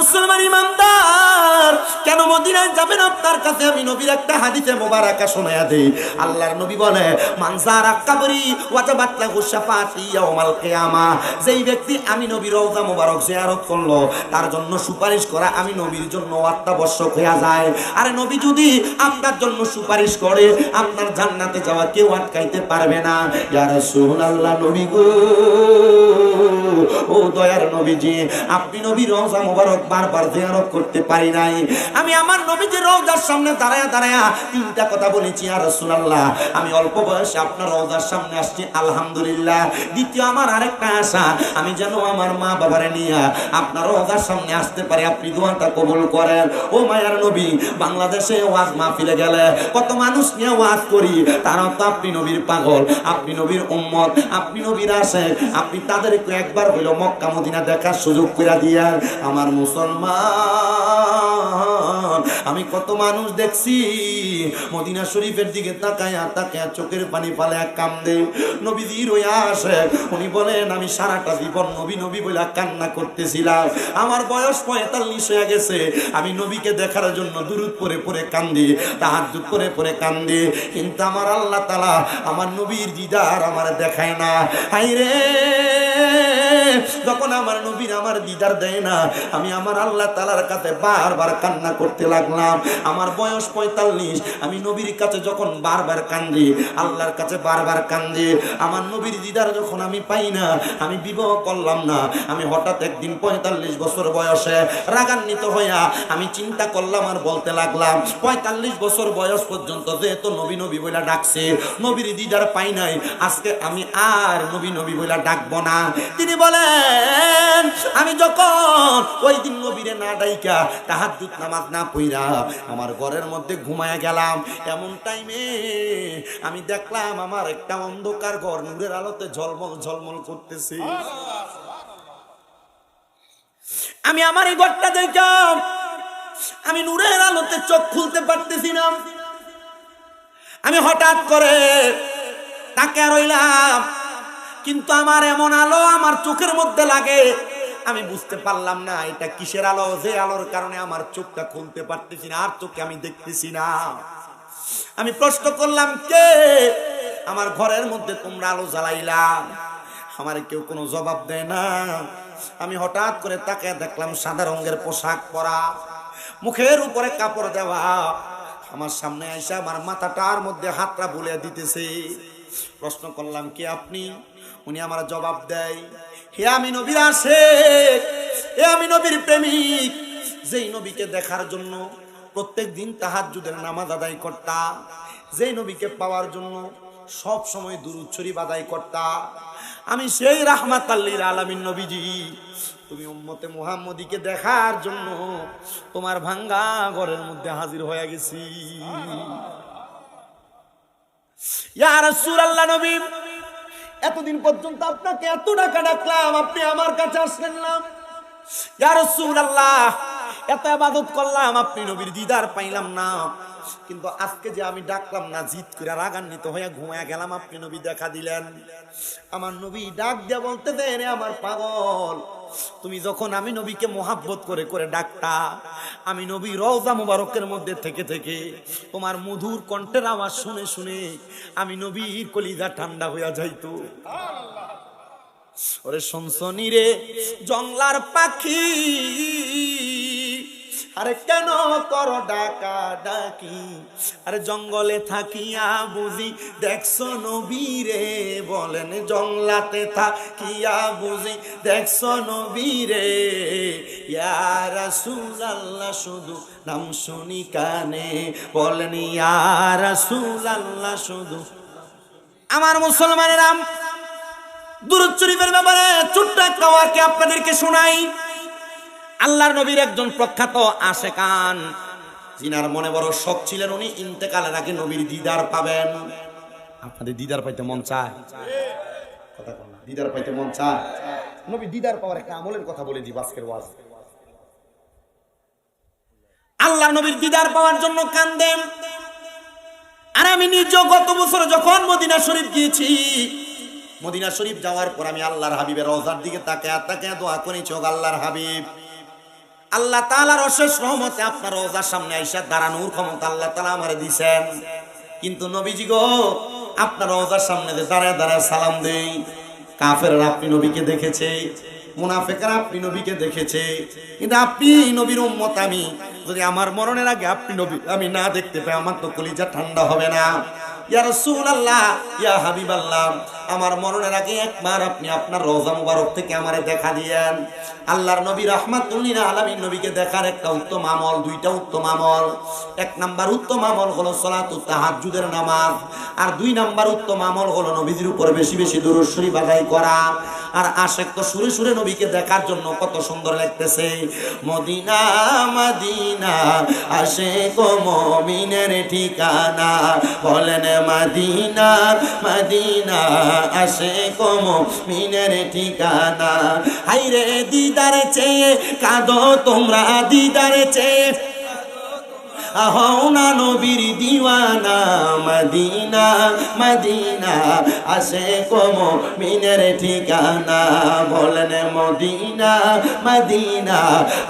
মুসলমান ইমানদার, কেন মদিনায় যাবেন? আপনার কাছে আমি নবীর একটা হাদিসে মোবারকা শোনায়া দেই। আল্লাহর নবী বলে, মান যারা কবরি ওয়াজাবাত লাহু শাফাআতি ইয়াউমাল কিয়ামা। যেই ব্যক্তি আমি নবীর রওজা মোবারক জিয়ারত করলো, তার জন্য সুপারিশ করা আমি নবীর জন্য অত্যাবশ্যক হয়ে যায়। আরে নবী যদি আপনার জন্য সুপারিশ করে, আপনার জান্নাতে যাওয়া কেউ আটকাইতে পারবে না। ইয়া রাসূলুল্লাহ, নবী গো, ও দয়ার নবীজি, আপনি নবীর রওজা মোবারক বারবার জিয়ারত করতে পারি নাই। আমি আমার নবীজির রওজার সামনে দাঁড়ায়া দাঁড়ায়া তিনটা কথা বলেছি, ইয়া রাসূলুল্লাহ, আমি অল্প বয়সে আপনার রওজার সামনে আসছি, আলহামদুলিল্লাহ। দ্বিতীয় আমার আরেকটা আশা, আমি যেন আমার মা বাবারে নিয়ে আপনার রওজার সামনে আসতে পারি, আপনি দোয়াটা কবুল করেন। ও মায়ার নবী, বাংলাদেশে ওয়াজ মাহফিলে গেলে কত মানুষ নিয়ে ওয়াজ করি, তারা তো আপনি নবীর পাগল, আপনি নবীর উম্মত, আপনি নবীর আশেক, আপনি তাদেরকে একবার হইল মক্কা মদিনা দেখার সুযোগ করে দিয়া। আমার মুসলমান, আমি কত মানুষ দেখছি মদিনা শরীফের দিকে তাকায়া তাকায়া চোখের পানি ফালে কান্দে। নবীজির ওই আশেক, উনি বলেন আমি সারাটা জীবন নবী নবী বলে কান্না করতেছিলাম। আমার বয়স 45 হয়ে গেছে, আমি নবীকে দেখার জন্য দুরূদ পড়ে পড়ে কান্দি, তাহাজ্জুদ পড়ে পড়ে কান্দি, কিন্তু আমার আল্লাহ তাআলা আমার নবীর দিদার আমার দেখায় না। হায়রে, যখন আমার নবীর আমার দিদার দেয় না, আমি আমার আল্লাহ তাআলার কাছে বারবার কান্না করতে লাগলাম। আমার বয়স 45, আমি নবীর কাছে যখন বারবার কান্দি, আল্লাহর কাছে বারবার কান্দি, আমার নবীর দিদার যখন আমি পাই না, আমি বিবাহ করলাম না। আমি হঠাৎ একদিন 45 বছর বয়সে রাগান্বিত হইয়া আমি চিন্তা করলাম আর বলতে লাগলাম, 45 বছর বয়স পর্যন্ত যেহেতু নবী নবী বইলা ডাকছে, নবীর দিদার পাই নাই, আজকে আমি আর নবী নবী বইলা ডাকবো না। তিনি বলেন, আমি যখন ওই দিন নবীরে না ডাইকা তাহাজ্জুদ নামাজ না পড়া আমার ঘরের মধ্যে ঘুমায়া গেলাম, এমন টাইমে আমি দেখলাম আমার একটা অন্ধকার ঘর নূরের আলোতে ঝলমল ঝলমল করতেছে। আমি আমার এই ঘরটা দেখলাম, আমি নূরের আলোতে চোখ খুলতে পারতেছি না। আমি হঠাৎ করে তাকে রইলাম, কিন্তু আমার এমন আলো আমার চোখের মধ্যে লাগে, আমি বুঝতে পারলাম না এটা কিসের আলো, যে আলোর কারণে আমার চোখটা খুলতে পারতেছি না, আর চোখে আমি দেখতেছি না। আমি প্রশ্ন করলাম, কে আমার ঘরের মধ্যে তোমরা আলো জ্বালাইলা? আমার কেউ কোনো জবাব দেয় না। আমি হঠাৎ করে তাকে দেখলাম সাদা রঙের পোশাক পরা, মুখের উপরে কাপড় দেওয়া, আমার সামনে এসে আমার মাথাটার মধ্যে হাতটা বুলিয়ে দিতেছে। প্রশ্ন করলাম, কে আপনি? উনি আমার জবাব দেয়, হে আমি নবীর আশিক, হে আমি নবীর প্রেমিক, যেই নবীকে দেখার জন্য প্রত্যেক দিন তাহাজ্জুদের নামাজ আদায় করতাম, যেই নবীকে পাওয়ার জন্য সব সময় দুরূদ শরীফ আদায় করতাম, আমি সেই রাহমাতাল লিল আলামিন নবীজি। তুমি উম্মতে মুহাম্মদীকে দেখার জন্য তোমার ভাঙ্গা ঘরের মধ্যে হাজির হয়ে গেছি। ইয়া রাসূলুল্লাহ, নবী, এতদিন পর্যন্ত আপনাকে এত টাকা ডাকলাম, আপনি আমার কাছে আসলেন না। ইয়া রাসূলুল্লাহ, এত ইবাদত করলাম, আপনি নবীর দিদার পাইলাম না। কিন্তু আজকে যে আমি ডাকলাম না, জিদ করে রাগান্বিত হয়ে ঘুমায়া গেলাম, আপনি নবী দেখা দিলেন। আমার নবী ডাক দিয়ে বলতে দেন, আমার পাগল, তুমি যখন আমি নবীকে মোহাব্বত করে করে ডাকতা, আমি নবী রওজা মুবারকের মধ্যে থেকে থেকে তোমার মধুর কণ্ঠের আওয়াজ শুনে শুনে আমি নবীর কলিজা ঠান্ডা হইয়া যাইতো। ওরে শুনছনি রে জংলার পাখি, আরে কেন করো ডাকা ডাকি, আরে জঙ্গলে থাকিয়া বুঝি দেখছো নবীরে, বলেন জংলাতে থাকিয়া বুঝি দেখছো নবীরে। ইয়া রাসূলুল্লাহ, শুধু নাম শুনি কানে, বলেন ইয়া রাসূলুল্লাহ শুধু। আমার মুসলমানেরা, দুরূদ শরীফের ব্যাপারে ছোট্ট একটা ওয়াক্য আপনাদেরকে শোনাই। আল্লাহর নবীর একজন প্রখ্যাত আশেকান, যিনার মনে বড় শখ ছিলেন উনি ইন্তেকালের আগে নবীর দিদার পাবেন। আপনাদের দিদার পাইতে মন চায়? কথা বল না, দিদার পাইতে মন চায়? নবী দিদার পাওয়ার একটা আমলের কথা বলে দিব আজকের ওয়াজ। আল্লাহর নবীর দিদার পাওয়ার জন্য কান্দেন। আর আমি নিজে গত বছর যখন মদিনা শরীফ গিয়েছি, মদিনা শরীফ যাওয়ার পর আমি আল্লাহর হাবিবের রওজার দিকে তাকায়া তাকায়া দোয়া করেছি, ও আল্লাহর হাবিব, আল্লাহ তাআলার অশেষ রহমতে আপনার রওজার সামনে আইসা দাঁড়ানোর ক্ষমতা আল্লাহ তাআলা আমারে দিয়েছেন। কিন্তু নবীজি গো, আপনার রওজার সামনে যে দাঁড়ায় দাঁড়ায় সালাম দেই, কাফেররা আপনি নবীকে দেখেছে, মুনাফিকরা আপনি নবীকে দেখেছে, কিন্তু আপনি নবীর উম্মত। আমি যদি আমার মরণের আগে আপনি নবী আমি না দেখতে পাই, আমার তো কলিজা ঠান্ডা হবে না। ইয়া রাসূলুল্লাহ, ইয়া হাবিবাল্লাহ, আমার মরণের আগে একবার আপনি আপনার রওজা মুবারক থেকে আমারে দেখা দিয়েন। আল্লাহর নবী রাহমাতুল লিল আলামিন নবীকে দেখার একটা উত্তম আমল, দুইটা উত্তম আমল। এক নাম্বার উত্তম আমল হলো সালাতুত তাহাজ্জুদের নামাজ, আর দুই নাম্বার উত্তম আমল হলো নবীজির উপর বেশি বেশি দুরূদ শরীফ আদায় করা। আর আশিক তো সুরে সুরে নবীকে দেখার জন্য কত সুন্দর লাগতেছে। মদিনা মদিনা আশিক ও মুমিনের ঠিকানা, বলেন মদিনা মদিনা আশিক ও মুমিনের ঠিকানা। হায়রে দিদার চেয়ে কাঁদো তোমরা, দিদার চেয়ে হও না নবীর দিওয়ানা। মদিনা মদিনা আশিক ও মুমিনের ঠিকানা, বলেন মদিনা মদিনা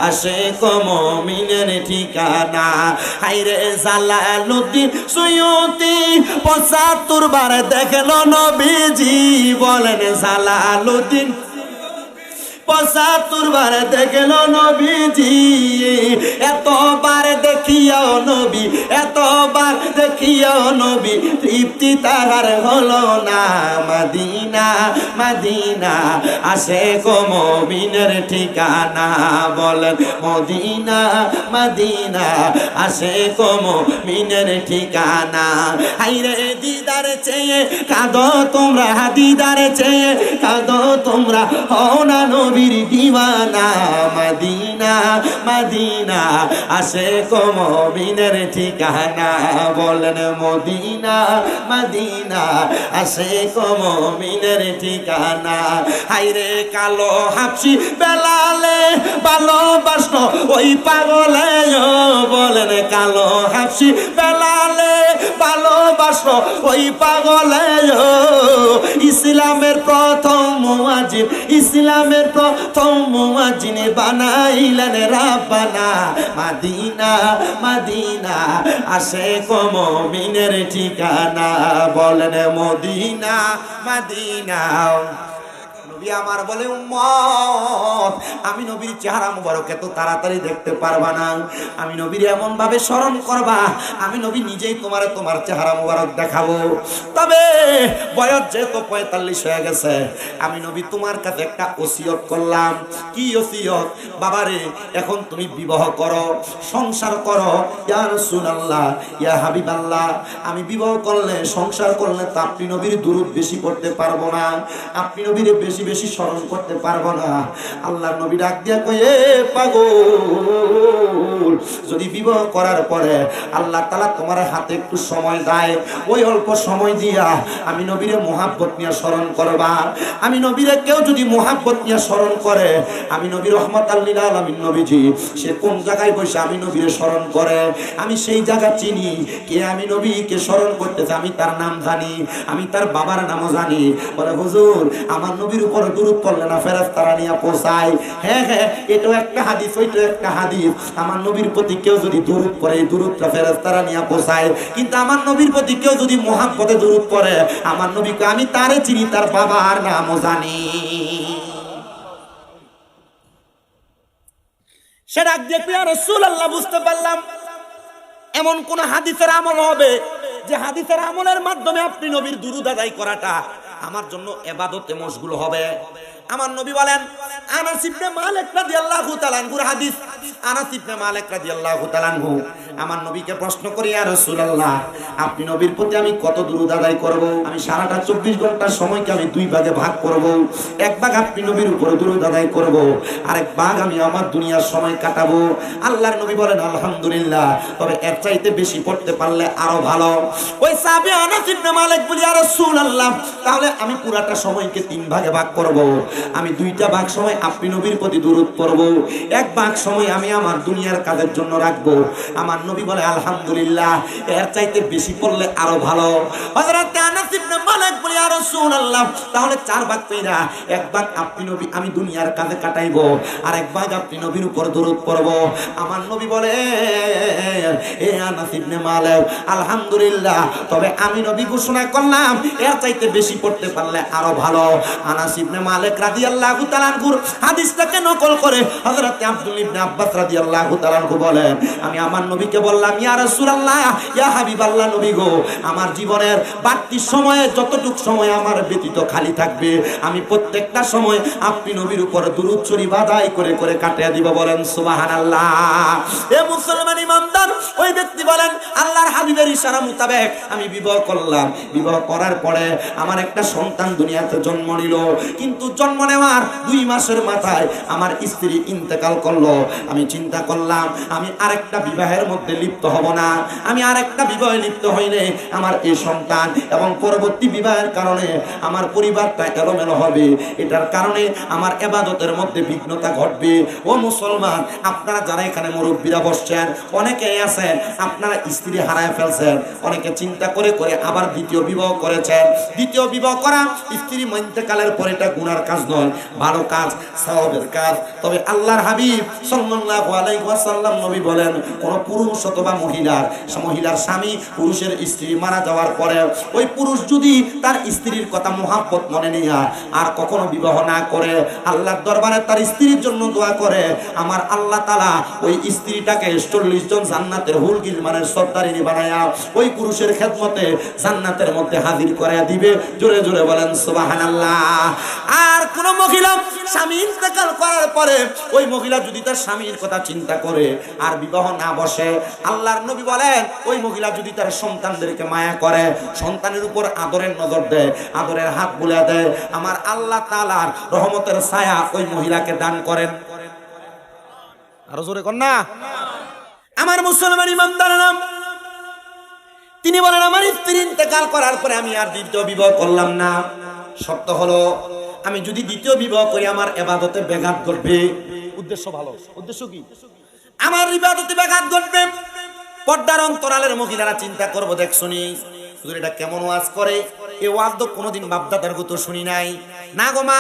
আশিক ও মুমিনের ঠিকানা। হায়রে জালালউদ্দিন সুয়ুতি ৭৫ বার দেখলো নবীজি, বলেন জালালউদ্দিন ৭৫ বার দেখলো নবীজি। এতবার দেখিয়াও নবী, এতবার দেখিয়াও নবী, তৃপ্তি তাহার হলো না। মদিনা মদিনা আশিক ও মুমিনের ঠিকানা, বলেন মদিনা মদিনা আশিক ও মুমিনের ঠিকানা। হায়রে দিদার চেয়ে কাঁদো তোমরা, দিদার চেয়ে কাঁদো তোমরা, হও না নবীর দিওয়ানা। মদিনা মদিনা আশিক ও মুমিনের ঠিকানা, বলেন মদিনা মদিনা আশিক ও মুমিনের ঠিকানা। হায়রে কালো হাবশি বেলালে ভালোবাসলো ওই পাগলে, বলেন কালো হাবশি বেলালে ভালোবাসলো ওই পাগলে। ইসলামের প্রথম মুয়াজ্জিন, ইসলামের প্রথম মুয়াজ্জিন বানাইলেন রাব্বানা। মদিনা মদিনা আশিক ও মুমিনের ঠিকানা, বলেন মদিনা মদিনা। নবী আমার বলে উম্মত, আমি নবীর চেহারা মুবারক এত তাড়াতাড়ি দেখতে পারবা না। আমি নবীর এমন ভাবে স্মরণ করবা, আমি নবী নিজেই তোমার চেহারা মুবারক দেখাবো। তবে বয়স যেহেতু ৪৫ হয়ে গেছে, আমি নবী তোমার কাছে একটা ওসিয়ত করলাম। কি ওসিয়ত? বাবারে, এখন তুমি বিবাহ করো, সংসার করো। ইয়া রাসূলুল্লাহ, ইয়া হাবিবাল্লাহ, আমি বিবাহ করলে, সংসার করলে তো আপনি নবীর দুরূদ বেশি পড়তে পারবো না, আপনি নবীর বেশি বেশি স্মরণ করতে পারবো না। আল্লাহর নবী ডাক দিয়া কয়, এ পাগল, যদি বিবাহ করার পরে আল্লাহ তাআলা তোমার হাতে একটু সময় দেয়, ওই অল্প সময় দিয়া আমি নবীরে মুহাব্বত নিয়ে স্মরণ করবা। আমি নবীরে কেউ যদি মুহাব্বত নিয়ে স্মরণ করে, আমি নবী রহমাতাল লিল আলামিন নবীজি সে কোন জায়গায় বসে আমি নবীরে স্মরণ করে, আমি সেই জায়গা চিনি। কে আমি নবীকে স্মরণ করতেছে, আমি তার নাম জানি, আমি তার বাবার নামও জানি। বলে হুজুর, আমার নবীর উপর দুরূদ পড়লে না ফেরেশতারা নিয়ে পৌঁছায়। হ্যাঁ হ্যাঁ, এটাও একটা হাদিস, ওইটাও একটা হাদিস। আমার নবীর প্রতি কেউ যদি দুরূদ পড়ে, এই দুরূদটা ফেরেশতারা নিয়ে পৌঁছায়। কিন্তু আমার নবীর প্রতি কেউ যদি মুহাব্বতে দুরূদ পড়ে, আমার নবীকে আমি তারে চিনি, তার বাবার নামও জানি। সে ডাক দিয়ে ইয়া রাসূলুল্লাহ, বুঝতে পারলাম এমন কোন হাদিসের আমল হবে যে হাদিসের আমলের মাধ্যমে আপনি নবীর দুরূদ আদায় করাটা আমার জন্য ইবাদতে মশগুল হবে। আমার নবী বলেন, আনাস ইবনে মালিক রাদিয়াল্লাহু তাআলা আনহুর হাদিস। আনাস ইবনে মালিক রাদিয়াল্লাহু তাআলা আনহু আমার নবীকে প্রশ্ন করে, ইয়া রাসূলুল্লাহ, আপনি নবীর প্রতি আমি কত দুরূদ আদায় করব? আমি সারাটা ২৪ ঘন্টার সময়কে আমি দুই ভাগে ভাগ করব। এক ভাগ আপনি নবীর উপর দুরূদ আদায় করব, আরেক ভাগ আমি আমার দুনিয়ার সময় কাটাবো। আল্লাহর নবী বলেন, আলহামদুলিল্লাহ, তবে এর চাইতে বেশি পড়তে পারলে আরো ভালো। ওই সাহাবী আনাস ইবনে মালিক বলি, ইয়া রাসূলুল্লাহ, তাহলে আমি পুরাটা সময়কে ৩ ভাগে ভাগ করব। আমি ২টা ভাগ সময় আপনি নবীর প্রতি দুরূদ পড়ব, এক ভাগ সময় আমি আমার দুনিয়ার কাজের জন্য রাখবো। আমার নবী বলে আলহামদুলিল্লাহ, এর চাইতে বেশি পড়লে আরো ভালো। হযরত আনাস ইবনে মালিক বলে ইয়া রাসূলুল্লাহ, তাহলে 4 ভাগ কইরা 1 ভাগ আপনি নবী আমি দুনিয়ার কাজে কাটাইবো, আর 1 ভাগ আপনি নবীর উপর দরুদ পড়ব। আমার নবী বলে এ আনাস ইবনে মালিক আলহামদুলিল্লাহ, তবে আমি নবী ঘোষণা করলাম এর চাইতে বেশি পড়তে পারলে আরো ভালো। আনাস ইবনে মালিক রাদিয়াল্লাহু তাআলা আনহুর হাদিসটাকে নকল করে হযরত আব্দুল ইবনে আব্বাস রাদিয়াল্লাহু তাআলা আনহু বলেন, আমি আমার নবীকে বললাম ইয়া রাসূলুল্লাহ, ইয়া হাবিবাল্লাহ, নবী গো, আমার জীবনের বাড়তি সময়ে যতটুকু সময় আমার ব্যতীত খালি থাকবে, আমি প্রত্যেকটা সময় আপনি নবীর উপর দুরূদ শরীফ আদায় করে করে কাটিয়ে দিব। বলেন সুবহানাল্লাহ। এ মুসলমান ইমানদার, ওই ব্যক্তি বলেন আল্লাহর হাবিবের ইশারা মোতাবেক আমি বিবাহ করলাম। বিবাহ করার পরে আমার একটা সন্তান দুনিয়াতে জন্ম নিল, কিন্তু জন্ম নেওয়ার 2 মাসের মাথায় আমার স্ত্রী ইন্তেকাল করলো। আমি চিন্তা করলাম আমি আরেকটা বিবাহের মধ্যে লিপ্ত হব না, আমি আরেকটা বিবাহে লিপ্ত হইলে আমার এই সন্তান এবং পরবর্তী বিবাহের কারণে আমার পরিবারটা এলোমেলো হবে, এটার কারণে আমার ইবাদতের মধ্যে বিঘ্নতা ঘটবে। ও মুসলমান, আপনারা যারা এখানে মুরব্বীরা বসছেন, অনেকেই আছেন আপনারা স্ত্রী হারায় ফেলছেন, অনেকে চিন্তা করে করে আবার দ্বিতীয় বিবাহ করেছেন। দ্বিতীয় বিবাহ করা স্ত্রী ইন্তেকালের পরে এটা গুনার কাজ নয়, ভালো কাজ, সওয়াবের কাজ। তবে আল্লাহর হাবিব সাল্লাল্লাহু আলাইহি ওয়াসাল্লাম নবী বলেন, কোন পুরুষ অথবা মহিলার স্বামী পুরুষের স্ত্রী মারা যাওয়ার পরে ওই পুরুষ যদি তার স্ত্রীর কথা মুহাব্বত মনে নিয়ে আর কখনো বিবাহ না করে, আল্লাহর দরবারে তার স্ত্রীর জন্য দোয়া করে, আমার আল্লাহ তাআলা ওই স্ত্রীটাকে 40 জন জান্নাতের হুর গিলমানের সর্দারিনী বানায়া ওই পুরুষের খেদমতে জান্নাতের মধ্যে হাজির করায়া দিবে। জোরে জোরে বলেন সুবহানাল্লাহ। আর কোন মহিলা স্বামী ইন্তেকাল করার পরে ওই মহিলা যদি তার স্বামীর কথা চিন্তা করে আর বিবাহ না বসে, আল্লাহর নবী বলেন ওই মহিলা যদি তার সন্তানদেরকে মায়া করে, সন্তানের উপর আদরের নজর দেয়, আদরের হাত বুলিয়ে দেয়, আমার আল্লাহ তাআলার রহমতের ছায়া ওই মহিলাকে দান করেন। আরো জোরে কর না। আমার মুসলমান ইমানদাররা, তিনি বলেন আমার স্ত্রী ইন্তেকাল করার পরে আমি আর দ্বিতীয় বিবাহ করলাম না। শর্ত হলো আমি যদি দ্বিতীয় বিবাহ করি আমার ইবাদতে ব্যাঘাত ঘটবে। উদ্দেশ্য ভালো, উদ্দেশ্য কি? আমার ইবাদতে ব্যাঘাত ঘটবে। পর্দার অন্তরালের মহিলারা চিন্তা করবো, দেখ শুনি এটা কেমন ওয়াজ করে, এই ওয়াজ তো কোনোদিন বাপদাদার গত শুনি নাই। না গো মা,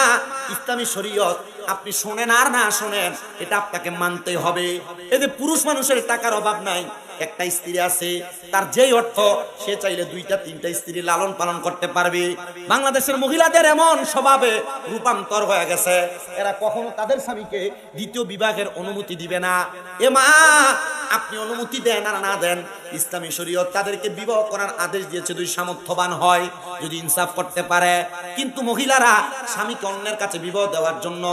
ইসলামী শরীয়ত আপনি শোনেন আর না শোনেন, এটা আপনাকে মানতেই হবে। এতে পুরুষ মানুষের টাকার অভাব নাই, একটা স্ত্রী আছে, তার যেই অর্থ সে চাইলে 2টা 3টা স্ত্রী লালন পালন করতে পারবে। বাংলাদেশের মহিলাদের এমন স্বভাবে রূপান্তর হয়ে গেছে, এরা কখনো তাদের স্বামীকে দ্বিতীয় বিবাহের অনুমতি দিবে না। এ মা, আপনি অনুমতি দেন আর না দেন, ইসলামী শরীয়ত তাদেরকে বিবাহ করার আদেশ দিয়েছে যদি সামর্থ্যবান হয়, যদি ইনসাফ করতে পারে। কিন্তু মহিলারা স্বামীকে অন্যের কাছে বিবাহ দেওয়ার জন্য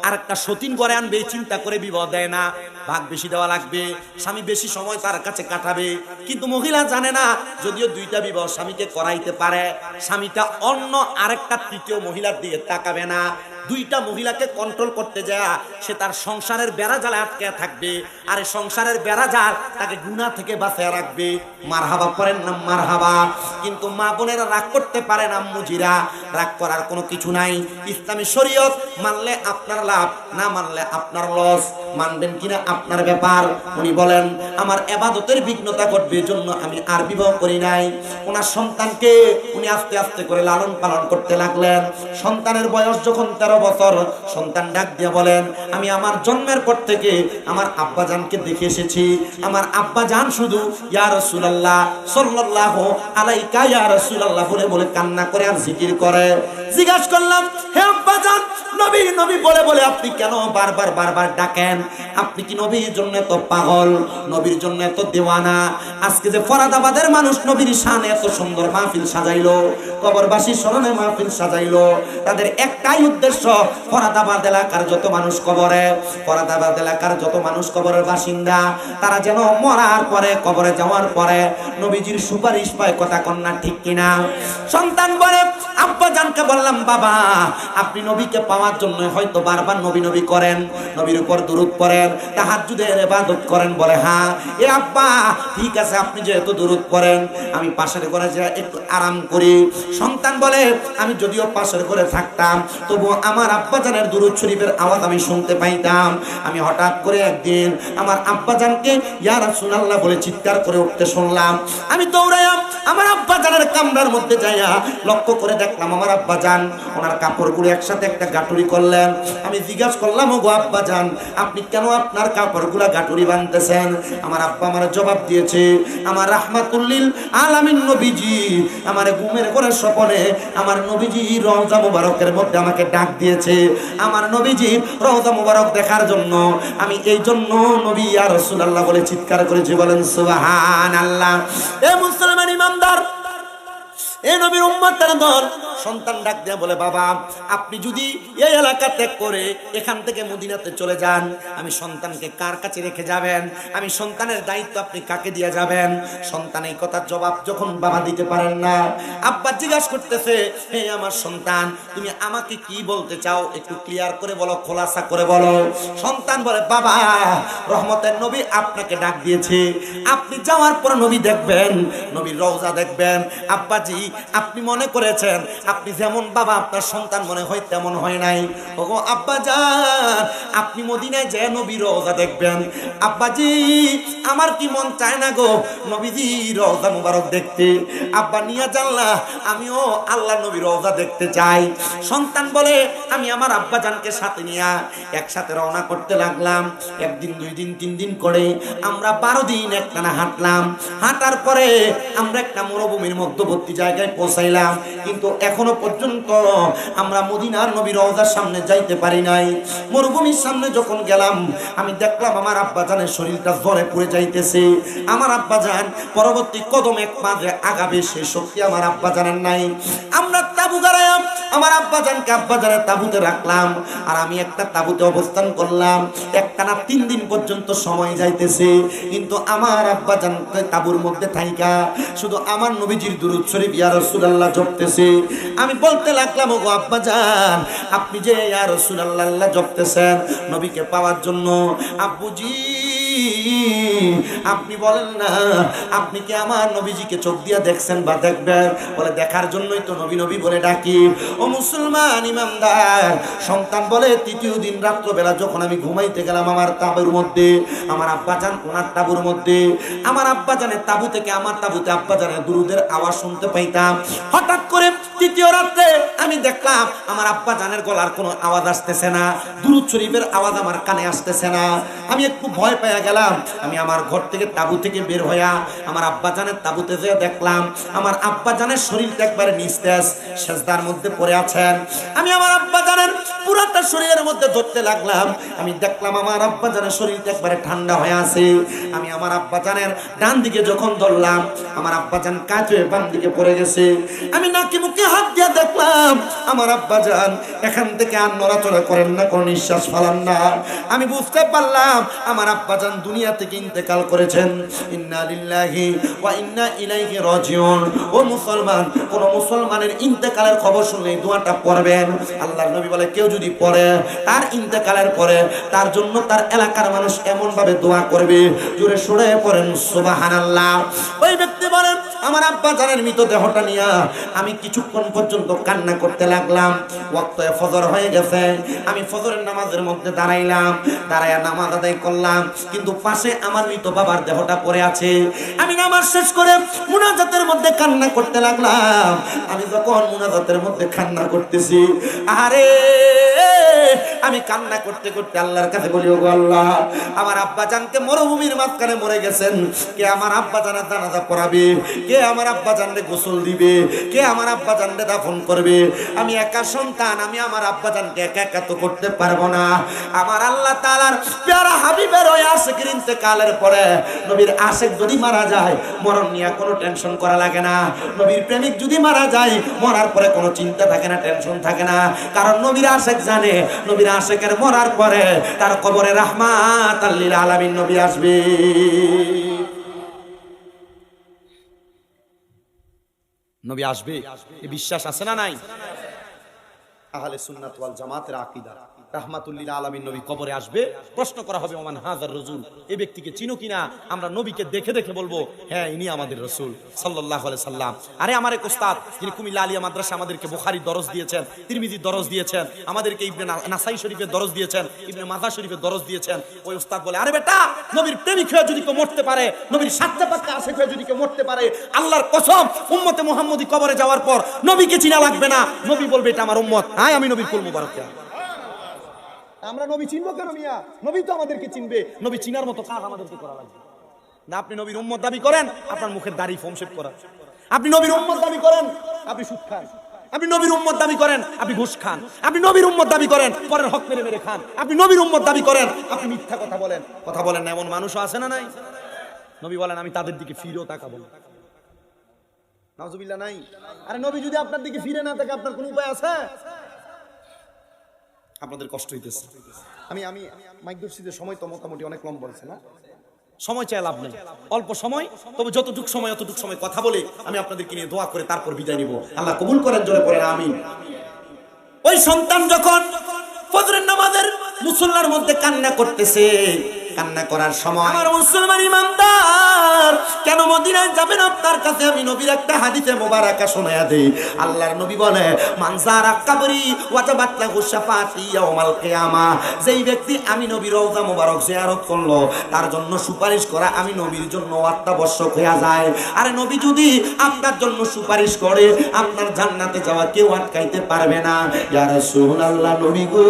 আরেকটা সতীন করে আনবে চিন্তা করে বিবাহ দেয় না। ভাগ বেশি দেওয়া লাগবে, স্বামী বেশি সময় তার কাছে কাটাবে। কিন্তু মহিলা জানে না, যদিও 2টা বিবাহ স্বামীকে করাইতে পারে, স্বামীটা অন্য আরেকটা 3য় মহিলার দিকে তাকাবে না। 2টা মহিলাকে কন্ট্রোল করতে যায় সে তার সংসারের বেড়াজালে আটকে থাকবে, আর এই সংসারের বেড়াজাল তাকে গুনাহ থেকে বাঁচিয়ে রাখবে। মারহাবা করেন না মারহাবা। কিন্তু মা বোনেরা রাগ করতে পারে না, মুজিরা রাগ করার কোনো কিছু নাই। ইসলামী শরীয়ত মানলে আপনার লাভ, না মানলে আপনার লস। মানবেন কিনা আপনার ব্যাপার। উনি বলেন আমার ইবাদতের বিঘ্নতা ঘটবে, জন্য আমি আর বিবাহ করি নাই। ওনার সন্তানকে উনি আস্তে আস্তে করে লালন পালন করতে লাগলেন। সন্তানের বয়স যখন 13 বছর, সন্তান ডাক দিয়ে বলেন আমি আমার জন্মের পর থেকে আমার আব্বাজানকে দেখে এসেছি। আমার আব্বাজান শুধু ইয়া রাসূলুল্লাহ সাল্লাল্লাহু আলাইকা ইয়া রাসূলুল্লাহ বলে বলে কান্না করে আর জিকির করে। জিজ্ঞাসা করলাম, হে আব্বাজান, নবী নবী বলে বলে আপনি কেন বারবার ডাকেন? আপনি কি নবীর জন্য এত পাগল, নবীর জন্য এত দেওয়ানা? আজকে যে ফরাদাবাদের মানুষ নবীর শানে এত সুন্দর মাহফিল সাজাইলো, কবরবাসী স্মরণে মাহফিল সাজাইলো, তাদের একটাই উদ্দেশ্য, ফরাদাবাদ এলাকার যত মানুষ কবরে, ফরাদাবাদ এলাকার যত মানুষ কবরের বাসিন্দা, তারা যেন মরার পরে, কবরে যাওয়ার পরে নবীজির সুপারিশ পায়। কথা কন্যা ঠিক কিনা? সন্তান বলে আব্বাজানকে বললাম, বাবা আপনি নবীকে পাওয়ার জন্য হয়তো বারবার নবী নবী করেন, নবীর উপর দুরূদ পড়েন, তাহাজ্জুদের ইবাদত করেন। বলে হ্যাঁ এ আব্বা ঠিক আছে, আপনি যেহেতু দুরূদ পড়েন আমি পাশের ঘরে যা একটু আরাম করি। সন্তান বলে আমি যদিও পাশের ঘরে থাকতাম তবু আমার আব্বাজানের দুরূদ শরীফের আওয়াজ আমি শুনতে পাইতাম। আমি হঠাৎ করে একদিন আমার আব্বাজানকে ইয়া রাসূলুল্লাহ বলে চিৎকার করে উঠতে শুনলাম। আমি দৌড়াইয়া আমার আব্বাজানের কামরার মধ্যে যাইয়া লক্ষ্য করে দেখলাম আমার আব্বাজান ওনার কাপড়গুলো একসাথে একটা গাটুরি করলেন। আমি জিজ্ঞাসা করলাম, ও গো আব্বাজান আপনি কেন আপনার কাপড়গুলা গাটুরি বাঁধতেছেন? আমার আব্বা আমার জবাব দিয়েছে, আমার রাহমাতুল্লিল আলামিন নবীজি আমার ঘুমের ঘরে স্বপ্নে আমার নবীজি রওজা মুবারকের মধ্যে আমাকে ডাক দিয়েছে। আমার নবীজি রওজা মুবারক দেখার জন্য আমি এই জন্য নবী ইয়া রাসূলুল্লাহ বলে চিৎকার করেছি। বলেন সুবহানাল্লাহ। এ মুসলমান ইমানদার, এ নবীর উম্মতের দল, সন্তান ডাক দিয়ে বলে বাবা আপনি যদি এই এলাকা ত্যাগ করে এখান থেকে মদিনাতে চলে যান আমি সন্তানকে কার কাছে রেখে যাবেন? আমি সন্তানের দায়িত্ব আপনি কাকে দিয়ে যাবেন? সন্তান এই কথার জবাব যখন বাবা দিতে পারেন না, আব্বা জিজ্ঞাসা করতেছে, হে আমার সন্তান তুমি আমাকে কি বলতে চাও একটু ক্লিয়ার করে বলো, খোলাসা করে বলো। সন্তান বলে বাবা রহমতের নবী আপনাকে ডাক দিয়েছে, আপনি যাওয়ার পর নবী দেখবেন, নবীর রওজা দেখবেন। আব্বাজি আপনি মনে করেছেন আপনি যেমন বাবা আপনার সন্তান মনে হয় তেমন হয় নাই। ওগো আব্বাজান আপনি মদিনায় যে নবীর রওজা দেখবেন। আব্বাজি আমার কি মন চায় না গো নবীজি রওজা মুবারক দেখতে। আব্বা নিয়া জানলা আমিও আল্লাহ নবীর রওজা দেখতে চাই। সন্তান বলে আমি আমার আব্বাজানকে সাথে নিয়া একসাথে রওনা করতে লাগলাম। একদিন দুই দিন তিন দিন করে আমরা 12 দিন একটানা হাঁটলাম। হাঁটার পরে আমরা একটা মরুভূমির মধ্যবর্তী জায়গায় পৌঁছাইলাম, কিন্তু এখনো পর্যন্ত আমরা মদিনার নবীর রওজার সামনে যাইতে পারি নাই। মরুভূমির সামনে যখন গেলাম আমি দেখলাম আমার আব্বাজানের শরীরটা জ্বরে পুড়ে যাইতেছে। আমার আব্বাজান পরবর্তী কদম এক মাঝে আগাবে সে শক্তি আমার আব্বাজানের নাই। আমরা তাবু গাড়াইলাম, আমার আব্বাজানকে আব্বাজানের তাবুতে রাখলাম আর আমি একটা তাবুতে অবস্থান করলাম। একটানা 3 দিন পর্যন্ত সময় যাইতেছে, কিন্তু আমার আব্বাজান তাবুর মধ্যে থাইকা শুধু আমার নবীজির দুরূদ শরীফ ইয়া রাসূলুল্লাহ জপতেছে। আমি বলতে লাগলাম, ওগো আব্বাজান আপনি যে ইয়া রাসূলুল্লাহ জপতেছেন নবীকে পাওয়ার জন্য, আব্বুজি আপনি বলেন না আপনি কি আমার নবীজিকে চোখ দিয়া দেখছেন বা দেখবেন? বলে দেখার জন্যই তো নবী নবী বলে ডাকি। ও মুসলমান ইমানদার, সন্তান বলে তৃতীয় দিন রাত্রবেলা যখন আমি ঘুমাইতে গেলাম আমার তাবুর মধ্যে, আমার আব্বাজান ওনার তাবুর মধ্যে, আমার আব্বাজানের তাবু থেকে আমার তাবুতে আব্বাজানের দুরূদের আওয়াজ শুনতে পাইতাম। হঠাৎ করে তৃতীয় রাতে আমি দেখলাম আমার আব্বাজানের গলার কোনো আওয়াজ আসতেছে না, দুরূদ শরীফের আওয়াজ আমার কানে আসতেছে না। আমি একটু ভয় পেয়ে গেলাম। আমি আমার ঘর থেকে তাবু থেকে বের হইয়া আমার আব্বাজানের তাবুতে যেয়ে দেখলাম আমার আব্বাজানের শরীরটা একবারে নিস্তেজ, সেজদার মধ্যে পড়ে আছেন। আমি আমার আব্বাজানের পুরাটা শরীরের মধ্যে ধরতে লাগলাম। আমি দেখলাম আমার আব্বাজানের শরীরটা একবারে ঠান্ডা হয়ে আছে। আমি আমার আব্বাজানের ডান দিকে যখন ধরলাম আমার আব্বাজান কাজ হয়ে বাম দিকে পড়ে গেছে। আমি নাকি মুখে হাত দিয়ে দেখলাম আমার আব্বাজান এখান থেকে আর নড়াচড়া করেন না, কোনো নিঃশ্বাস ফেলান না। আমি বুঝতে পারলাম আমার আব্বাজান দুনিয়া থেকে ইন্তেকাল করেছেন। ইন্না লিল্লাহি ওয়া ইন্না ইলাইহি রাজিউন। ও মুসলমান, কোন মুসলমানের ইন্তেকালের খবর শুনলে দোয়াটা পড়বেন। আল্লাহর নবী বলে কেউ যদি পড়ে তার ইন্তেকালের পরে তার জন্য তার এলাকার মানুষ এমন ভাবে দোয়া করবে, জোরে সুরে পড়েন সুবহানাল্লাহ। ওই ব্যক্তি বলেন আমার আব্বাজানের মৃতদেহটা নিয়ে আমি কিছুক্ষণ পর্যন্ত কান্না করতে লাগলাম। ওয়াক্তে ফজর হয়ে গেছে, আমি ফজরের নামাজের মধ্যে দাঁড়াইলাম, দাঁড়ায়া নামাজ আদায় করলাম, কিন্তু পাশে আমার মৃত বাবার দেহটা পড়ে আছে। আমি নামাজ শেষ করে মুনাজাতের মধ্যে কান্না করতে লাগলাম। আমি যখন মুনাজাতের মধ্যে কান্না করতেছি, আরে আমি কান্না করতে করতে আল্লাহর কাছে বলি, ওগো আল্লাহ আমার আব্বাজানকে মরুভূমির মাঝখানে মরে গেছেন, কে আমার আব্বাজানের জানাজা পড়াবে, কে আমার আব্বাজানকে গোসল দিবে, কে আমার আব্বাজানকে দাফন করবে? আমি একা সন্তান, আমি আমার আব্বাজানকে একা একা তো করতে পারবো না। আমার আল্লাহ তাআলার প্যারা হাবিবের ওই আশিকের ইন্তেকালের পরে নবীর আশিক যদি মারা যায় মরণ নিয়ে কোনো টেনশন করা লাগে না। নবীর প্রেমিক যদি মারা যায় মরার পরে কোনো চিন্তা থাকে না, টেনশন থাকে না, কারণ নবীর আশিক জানে নবীর আশিকের মরার পরে তার কবরে রাহমাতাল লিল আলামিন নবী আসবে। নবী আসবে, এই বিশ্বাস আছে না নাই? আহলে সুন্নাত ওয়াল জামাতের আকীদা। রাহমাতুল্লিল আলামিন নবী কবরে আসবে, প্রশ্ন করা হবে ওমান হাযার রাসূল, এই ব্যক্তিকে চিনো কিনা? আমরা নবীকে দেখে দেখে বলবো হ্যাঁ ইনি আমাদের রাসূল সাল্লাল্লাহু আলাইহি সাল্লাম। আরে আমার এক ওস্তাদ যিনি কুমিল্লা আলিয়া মাদ্রাসা আমাদেরকে বুখারীর দরজ দিয়েছেন, তিরমিজির দরজ দিয়েছেন, আমাদেরকে ইবনে নাসাই শরীফের দরজ দিয়েছেন, ইবনে মাজাহ শরীফের দরজ দিয়েছেন। ওই ওস্তাদ বলে আরে বেটা, নবীর প্রেমিক হয়ে যদি কেউ মরতে পারে, নবীর সাথে পাক্কা আশিক হয়ে যদি কেউ মরতে পারে, আল্লাহর কসম উম্মতে মুহাম্মদী কবরে যাওয়ার পর নবীকে চিনা লাগবে না। নবী বলবে এটা আমার উম্মত, হ্যাঁ আমি নবীর কুল মুবারক। আমরা নবী চিনবো কেন মিয়া? নবী তো আমাদেরকে চিনবে। নবী চিনার মতো কাজ আমাদেরকে করা লাগবে না। আপনি নবীর উম্মত দাবি করেন, আপনার মুখের দাড়ি ফোম শেভ করা। আপনি নবীর উম্মত দাবি করেন, আপনি সুদ খান। আপনি নবীর উম্মত দাবি করেন, আপনি ঘুষ খান। আপনি নবীর উম্মত দাবি করেন, পরের হক মেরে মেরে খান। আপনি নবীর উম্মত দাবি করেন, আপনি মিথ্যা কথা বলেন। কথা বলেন না এমন মানুষও আছে না নাই? নবী বলেন আমি তাদের দিকে ফিরেও তাকাবো না। নাউজুবিল্লাহ নাই? আরে নবী যদি আপনার দিকে ফিরে না থাকে আপনার কোনো উপায় আছে? আপনাদের কষ্ট হইতেছে। আমি মাইক দর্শীদের সময় তো মোটামুটি অনেক লম্বা হয়েছে না? সময় চাই লাভ নেই, অল্প সময়, তবে যতটুক সময় অতটুক সময় কথা বলে আমি আপনাদেরকে নিয়ে দোয়া করে তারপর বিদায় নিব। আল্লাহ কবুল করেন, জোরে পড়েন আমিন। ওই সন্তান যখন ফজরের নামাজের মুসল্লার মধ্যে কান্না করতেছে, কান্না করার সময় আমার মুসলমান ইমানদার কেন মদিনায় যাবেন? আপনার কাছে আমি নবীর একটা হাদিসে মোবারকা শোনায়া দেই। আল্লাহর নবী বলে মানজারা কবরি ওয়াজাবাত লাহু শাফাআতি ইয়াউমাল কিয়ামা, যেই ব্যক্তি আমি নবীর রওজা মোবারক জিয়ারত করলো তার জন্য সুপারিশ করা আমি নবীর জন্য অত্যাবশ্যক হয়ে যায়। আরে নবী যদি আপনার জন্য সুপারিশ করে আপনার জান্নাতে যাওয়া কেউ আটকাইতে পারবে না। ইয়া রাসূলুল্লাহ, নবী গো,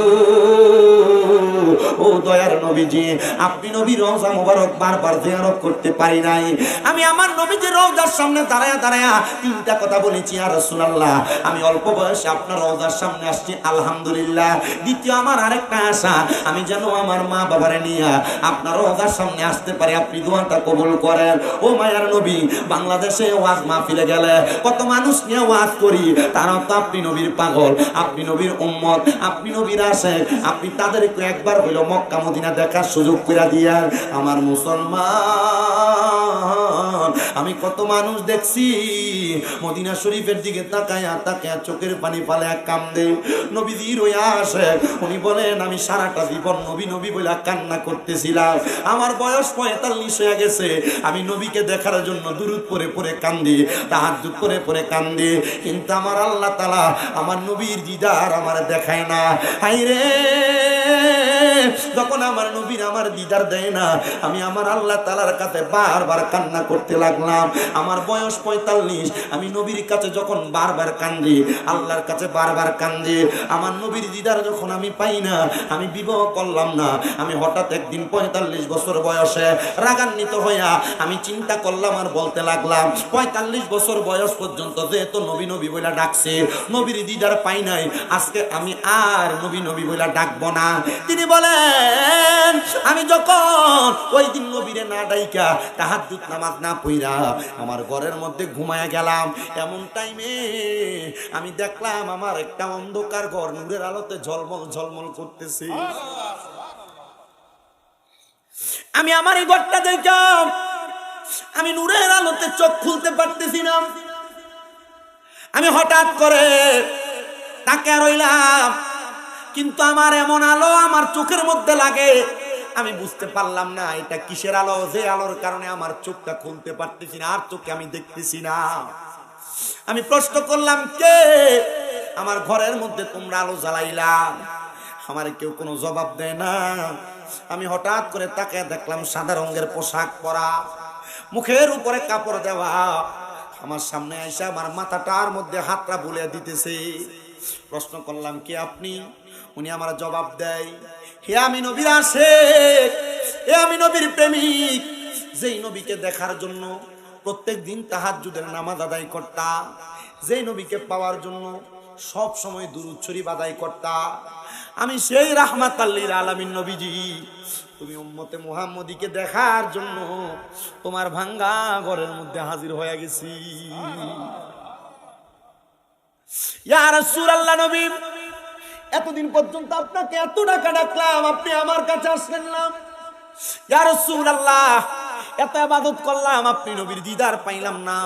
ও দয়ার নবীজি, আপনি নবীর রওজা মোবারক বারবার জিয়ারত করতে পারি নাই। আমি আমার নবীজির রওজার সামনে দাঁড়ায়া দাঁড়ায়া তিনটা কথা বলেছি, ইয়া রাসূলুল্লাহ আমি অল্প বয়সে আপনার রওজার সামনে আসছি আলহামদুলিল্লাহ। দ্বিতীয় আমার আরেকটা আশা, আমি যেন আমার মা বাবারে নিয়ে আপনার রওজার সামনে আসতে পারি, আপনি দোয়াটা কবুল করেন। ও মায়ার নবী, বাংলাদেশে ওয়াজ মাহফিলে গেলে কত মানুষ নিয়ে ওয়াজ করি, তারা তো আপনি নবীর পাগল, আপনি নবীর উম্মত, আপনি নবীর আশিক, আপনি তাদেরকে একবার হইল মক্কা মদিনা দেখার সুযোগ করে দিয়া। আমার মুসলমান, আমি কত মানুষ দেখছি মদিনা শরীফের দিকে তাকায়া তাকায়া চোখের পানি ফালে কান্দে। নবীজির ওই আশিক, উনি বলেন আমি সারাটা জীবন নবী নবী বলে কান্না করতেছিলাম। আমার বয়স 45 হয়ে গেছে, আমি নবীকে দেখার জন্য দুরূদ পড়ে পড়ে কান্দি, তাহাজ্জুদ পড়ে পড়ে কান্দি, কিন্তু আমার আল্লাহ তাআলা আমার নবীর দিদার আমার দেখায় না। হায়রে, যখন আমার নবীর আমার দিদার দেয় না, আমি আমার আল্লাহ তাআলার কাছে বারবার কান্না করতে লাগলাম। আমার বয়স 45, আমি নবীর কাছে যখন বারবার কান্দি, আল্লাহর কাছে বারবার কান্দি, আমার নবীর দিদার যখন আমি পাই না, আমি বিবাহ করলাম না। আমি হঠাৎ একদিন 45 বছর বয়সে রাগান্বিত হইয়া আমি চিন্তা করলাম আর বলতে লাগলাম 45 বছর বয়স পর্যন্ত যেহেতু নবী নবী বইলা ডাকছে, নবীর দিদার পাই নাই, আজকে আমি আর নবী নবী বইলা ডাকবো না। তিনি বলেন আমি যখন ওই দিন নবীরে না ডাইকা তাহাজ্জুদ নামাজ না পড়া আমার ঘরের মধ্যে ঘুমায়া গেলাম, এমন টাইমে আমি দেখলাম আমার একটা অন্ধকার ঘর নূরের আলোতে ঝলমল ঝলমল করতেছে। আমি আমার এই ঘরটা দেখলাম, আমি নূরের আলোতে চোখ খুলতে পারতেছি না। আমি হঠাৎ করে তাকিয়ে রইলাম, কিন্তু আমার এমন আলো আমার চোখের মধ্যে লাগে, আমি বুঝতে পারলাম না এটা কিসের আলো, যে আলোর কারণে আমার চোখটা খুলতে পারতেছি না, আর চোখে আমি দেখতেছি না। আমি প্রশ্ন করলাম কে আমার ঘরের মধ্যে তোমরা আলো জ্বালাইলা? আমার কেউ কোনো জবাব দেয় না। আমি হঠাৎ করে তাকিয়ে দেখলাম সাদা রঙের পোশাক পরা, মুখের উপরে কাপড় দেওয়া, আমার সামনে আইসা আমার মাথাটার মধ্যে হাতটা বুলিয়ে দিতেছে। প্রশ্ন করলাম কে আপনি? উনি আমার জবাব দেয়, হে আমি নবীর আশিক, হে আমি নবীর প্রেমিক, যেই নবীকে দেখার জন্য প্রত্যেক দিন তাহাজ্জুদের নামাজ আদায় করতাম, যেই নবীকে পাওয়ার জন্য সব সময় দুরূদ শরীফ আদায় করতাম, আমি সেই রাহমাতাল লিল আলামিন নবীজি। তুমি উম্মতে মুহাম্মদীকে দেখার জন্য তোমার ভাঙ্গা ঘরের মধ্যে হাজির হয়ে গেছি। ইয়া রাসূলুল্লাহ, নবী এতদিন পর্যন্ত আপনাকে এত টাকা ডাকলাম, আপনি আমার কাছে আসলেন না। ইয়া রাসূলুল্লাহ, এত ইবাদত করলাম, আপনি নবীর দিদার পাইলাম না।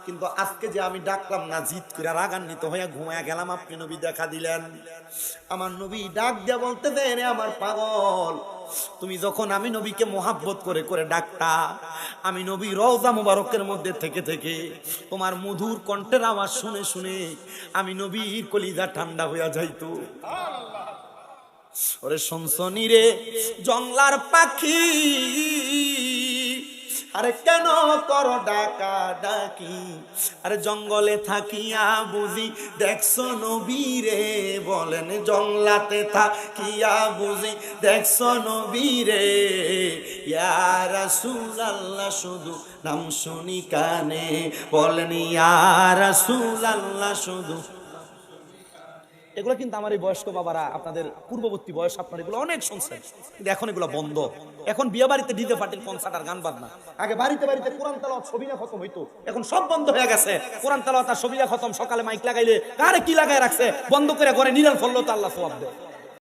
কিন্তু আজকে যে আমি ডাকলাম না, জিদ করে রাগান্বিত হয়ে ঘুমায়া গেলাম, আপনি নবী দেখা দিলেন। আমার নবী ডাক দিয়া বলতে দেন, আমার পাগল, তুমি যখন আমি নবীকে মোহাব্বত করে করে ডাকতা, আমি নবী রওজা মুবারকের মধ্যে থেকে থেকে তোমার মধুর কণ্ঠের আওয়াজ শুনে শুনে আমি নবীর কলিজা ঠান্ডা হইয়া যাইতো। ওরে শুনছনি রে জংলার পাখি, আরে কেন করো ডাকা ডাকি, আরে জঙ্গলে থাকিয়া বুঝি দেখছো নবী রে, বলেন জংলাতে থাকিয়া বুঝি দেখছো নবী রে, ইয়া রাসূলুল্লাহ শুধু নাম শুনি কানে, বলেন ইয়া রাসূলুল্লাহ শুধু। এগুলো কিন্তু আমার এই বয়স্ক বাবারা, আপনাদের পূর্ববর্তী বয়স, আপনার এগুলো অনেক শুনছেন, কিন্তু এখন এগুলো বন্ধ। এখন বিয়ে বাড়িতে ডিজে পার্টির কনসার্ট আর গান বাজনা, আগে বাড়িতে বাড়িতে কোরআন তেলাওয়াত সবিনা খতম হইতো, এখন সব বন্ধ হয়ে গেছে। কোরআন তেলাওয়াত আর সবিনা খতম, সকালে মাইক লাগাইলে কারে কি লাগায় রাখছে, বন্ধ করে ঘরে নিরাল ফললো তো আল্লাহ সওয়াব দেয়।